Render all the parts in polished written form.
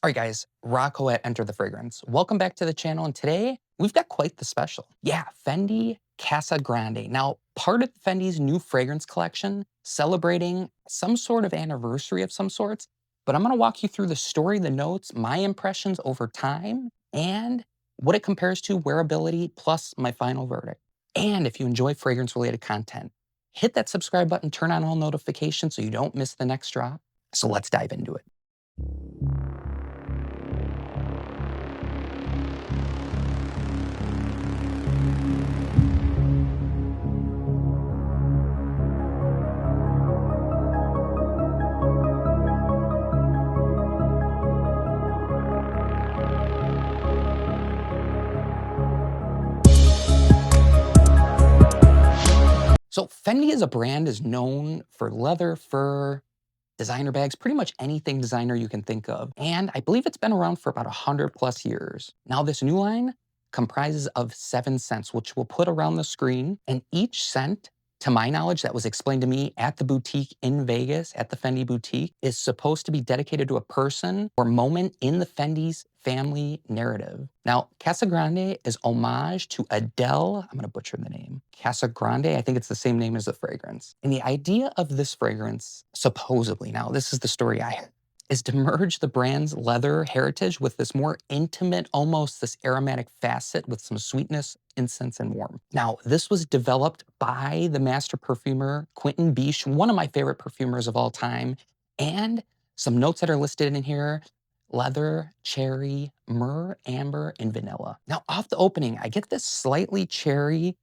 All right, guys, Rocco at Enter the Fragrance. Welcome back to the channel, and today we've got quite the special. Yeah, Fendi Casa Grande. Now, part of Fendi's new fragrance collection, celebrating some sort of anniversary of some sorts, but I'm gonna walk you through the story, the notes, my impressions over time, and what it compares to wearability, plus my final verdict. And if you enjoy fragrance-related content, hit that subscribe button, turn on all notifications so you don't miss the next drop. So let's dive into it. So Fendi as a brand is known for leather, fur, designer bags, pretty much anything designer you can think of. And I believe it's been around for about 100 plus years. Now this new line comprises of 7 scents, which we'll put around the screen. And each scent, to my knowledge, that was explained to me at the boutique in Vegas, at the Fendi boutique, is supposed to be dedicated to a person or moment in the Fendi's family narrative. Now, Casa Grande is homage to Adele. I'm gonna butcher the name. Casa Grande, I think it's the same name as the fragrance. And the idea of this fragrance, supposedly, now this is the story I had, is to merge the brand's leather heritage with this more intimate, almost this aromatic facet with some sweetness, incense, and warmth. Now, this was developed by the master perfumer, Quentin Biche, one of my favorite perfumers of all time. And some notes that are listed in here: leather, cherry, myrrh, amber, and vanilla. Now, off the opening, I get this slightly cherry,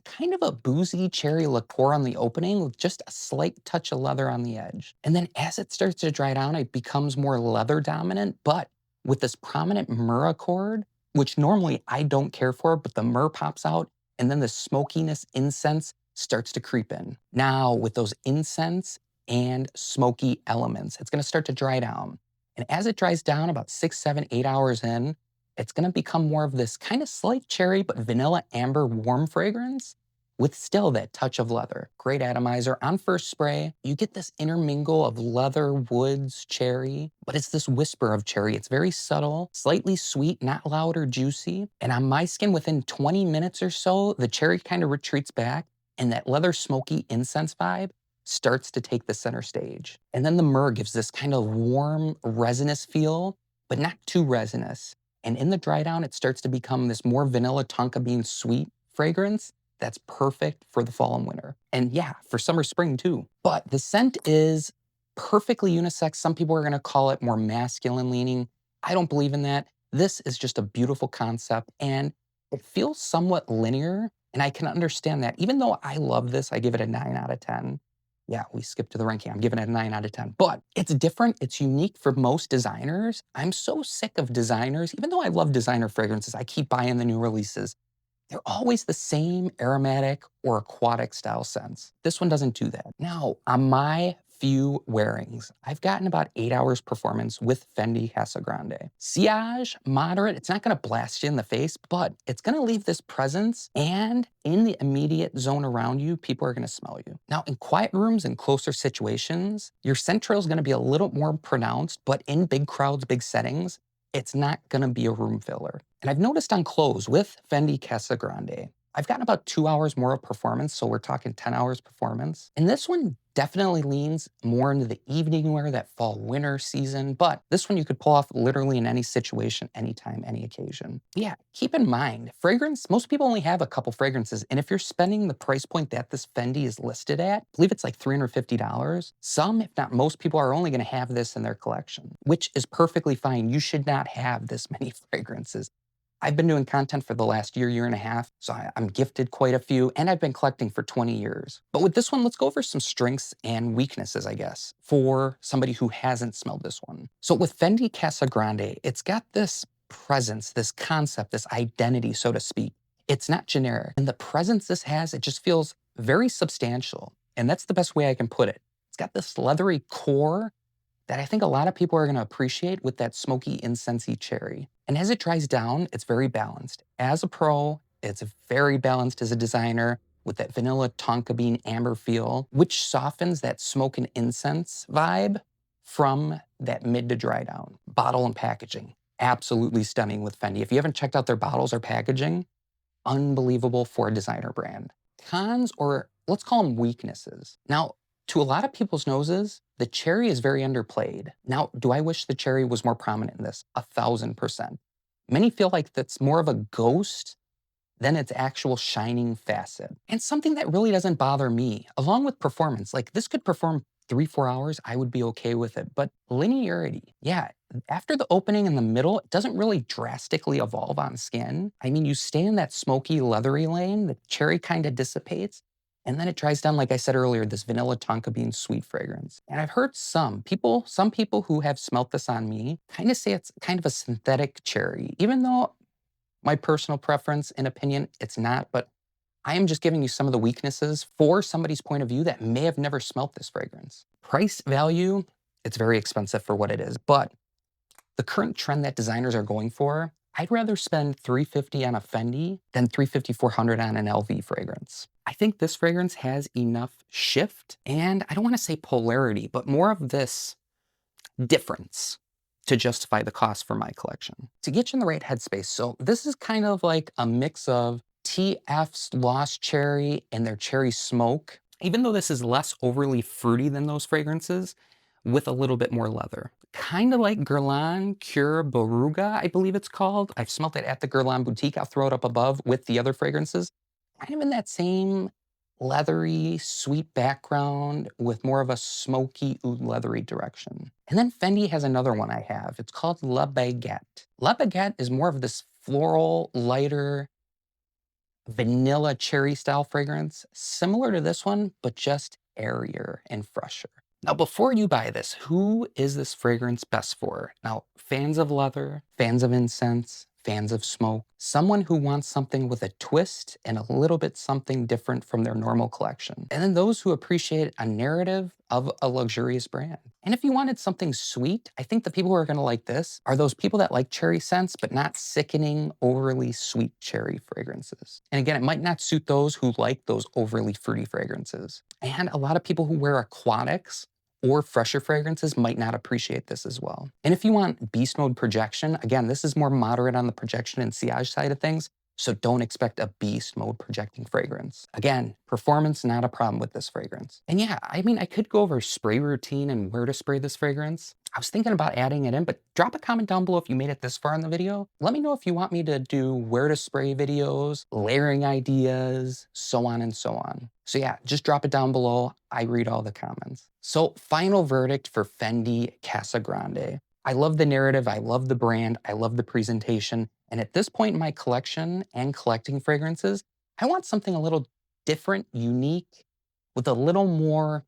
kind of a boozy cherry liqueur on the opening with just a slight touch of leather on the edge. And then as it starts to dry down, it becomes more leather dominant, but with this prominent myrrh accord, which normally I don't care for, but the myrrh pops out, and then the smokiness incense starts to creep in. Now, with those incense and smoky elements, it's gonna start to dry down. And as it dries down about 6, 7, 8 hours in, it's gonna become more of this kind of slight cherry, but vanilla amber warm fragrance with still that touch of leather. Great atomizer. On first spray, you get this intermingle of leather, woods, cherry, but it's this whisper of cherry. It's very subtle, slightly sweet, not loud or juicy. And on my skin, within 20 minutes or so, the cherry kind of retreats back, and that leather smoky incense vibe starts to take the center stage. And then the myrrh gives this kind of warm, resinous feel, but not too resinous. And in the dry down, it starts to become this more vanilla tonka bean sweet fragrance that's perfect for the fall and winter. And yeah, for summer, spring too. But the scent is perfectly unisex. Some people are gonna call it more masculine leaning. I don't believe in that. This is just a beautiful concept, and it feels somewhat linear, and I can understand that. Even though I love this, I give it a 9 out of 10. Yeah, we skipped to the ranking. I'm giving it a 9 out of 10. But it's different. It's unique for most designers. I'm so sick of designers. Even though I love designer fragrances, I keep buying the new releases. They're always the same aromatic or aquatic style scents. This one doesn't do that. Now, on my few wearings, I've gotten about 8 hours performance with Fendi Casa Grande. Sillage, moderate. It's not gonna blast you in the face, but it's gonna leave this presence, and in the immediate zone around you, people are gonna smell you. Now, in quiet rooms and closer situations, your scent trail is gonna be a little more pronounced, but in big crowds, big settings, it's not gonna be a room filler. And I've noticed on clothes with Fendi Casa Grande, I've gotten about 2 hours more of performance, so we're talking 10 hours performance. And this one definitely leans more into the evening wear, that fall winter season, but this one you could pull off literally in any situation, anytime, any occasion. Yeah, keep in mind, fragrance, most people only have a couple fragrances, and if you're spending the price point that this Fendi is listed at, I believe it's like $350, some, if not most people, are only gonna have this in their collection, which is perfectly fine. You should not have this many fragrances. I've been doing content for the last year, year and a half, so I'm gifted quite a few, and I've been collecting for 20 years. But with this one, let's go over some strengths and weaknesses, I guess, for somebody who hasn't smelled this one. So with Fendi Casa Grande, it's got this presence, this concept, this identity, so to speak. It's not generic. And the presence this has, it just feels very substantial. And that's the best way I can put it. It's got this leathery core that I think a lot of people are gonna appreciate with that smoky, incensey cherry. And as it dries down, it's very balanced. As a pro, it's very balanced as a designer with that vanilla tonka bean amber feel, which softens that smoke and incense vibe, from that mid to dry down. Bottle and packaging, absolutely stunning with Fendi. If you haven't checked out their bottles or packaging, unbelievable for a designer brand. Cons, or let's call them weaknesses. Now, to a lot of people's noses, the cherry is very underplayed. Now, do I wish the cherry was more prominent in this? 1,000%. Many feel like that's more of a ghost than its actual shining facet. And something that really doesn't bother me, along with performance, like this could perform 3-4 hours, I would be okay with it. But linearity, yeah, after the opening in the middle, it doesn't really drastically evolve on skin. I mean, you stay in that smoky, leathery lane, the cherry kind of dissipates, and then it dries down, like I said earlier, this vanilla tonka bean sweet fragrance. And I've heard some people who have smelt this on me kind of say it's kind of a synthetic cherry, even though my personal preference and opinion, it's not, but I am just giving you some of the weaknesses for somebody's point of view that may have never smelt this fragrance. Price value, it's very expensive for what it is, but the current trend that designers are going for, I'd rather spend $350 on a Fendi than $350, $400 on an LV fragrance. I think this fragrance has enough shift, and I don't want to say polarity, but more of this difference to justify the cost for my collection. To get you in the right headspace, so this is kind of like a mix of TF's Lost Cherry and their Cherry Smoke, even though this is less overly fruity than those fragrances, with a little bit more leather. Kind of like Guerlain Cure Boruga, I believe it's called. I've smelled it at the Guerlain boutique. I'll throw it up above with the other fragrances. Kind of in that same leathery, sweet background with more of a smoky, oud leathery direction. And then Fendi has another one I have. It's called La Baguette. La Baguette is more of this floral, lighter, vanilla cherry style fragrance, similar to this one, but just airier and fresher. Now, before you buy this, who is this fragrance best for? Now, fans of leather, fans of incense, fans of smoke, someone who wants something with a twist and a little bit something different from their normal collection. And then those who appreciate a narrative of a luxurious brand. And if you wanted something sweet, I think the people who are gonna like this are those people that like cherry scents, but not sickening, overly sweet cherry fragrances. And again, it might not suit those who like those overly fruity fragrances. And a lot of people who wear aquatics or fresher fragrances might not appreciate this as well. And if you want beast mode projection, again, this is more moderate on the projection and sillage side of things, so don't expect a beast mode projecting fragrance. Again, performance, not a problem with this fragrance. And yeah, I mean, I could go over spray routine and where to spray this fragrance. I was thinking about adding it in, but drop a comment down below if you made it this far in the video. Let me know if you want me to do where to spray videos, layering ideas, so on and so on. So yeah, just drop it down below. I read all the comments. So final verdict for Fendi Casa Grande. I love the narrative, I love the brand, I love the presentation. And at this point in my collection and collecting fragrances, I want something a little different, unique, with a little more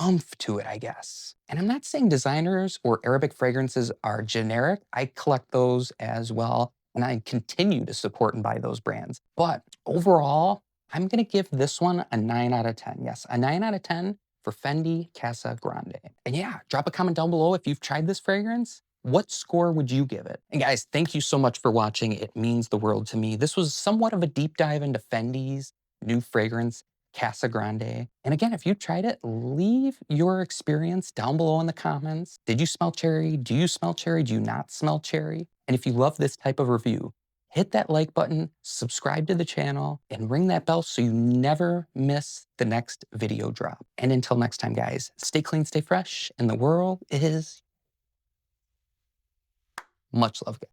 oomph to it, I guess. And I'm not saying designers or Arabic fragrances are generic. I collect those as well, and I continue to support and buy those brands. But overall, I'm gonna give this one a 9 out of 10. Yes, a 9 out of 10 for Fendi Casa Grande. And yeah, drop a comment down below if you've tried this fragrance. What score would you give it? And guys, thank you so much for watching. It means the world to me. This was somewhat of a deep dive into Fendi's new fragrance, Casa Grande. And again, if you tried it, leave your experience down below in the comments. Did you smell cherry? Do you smell cherry? Do you not smell cherry? And if you love this type of review, hit that like button, subscribe to the channel, and ring that bell so you never miss the next video drop. And until next time, guys, stay clean, stay fresh, and the world is much love, guys.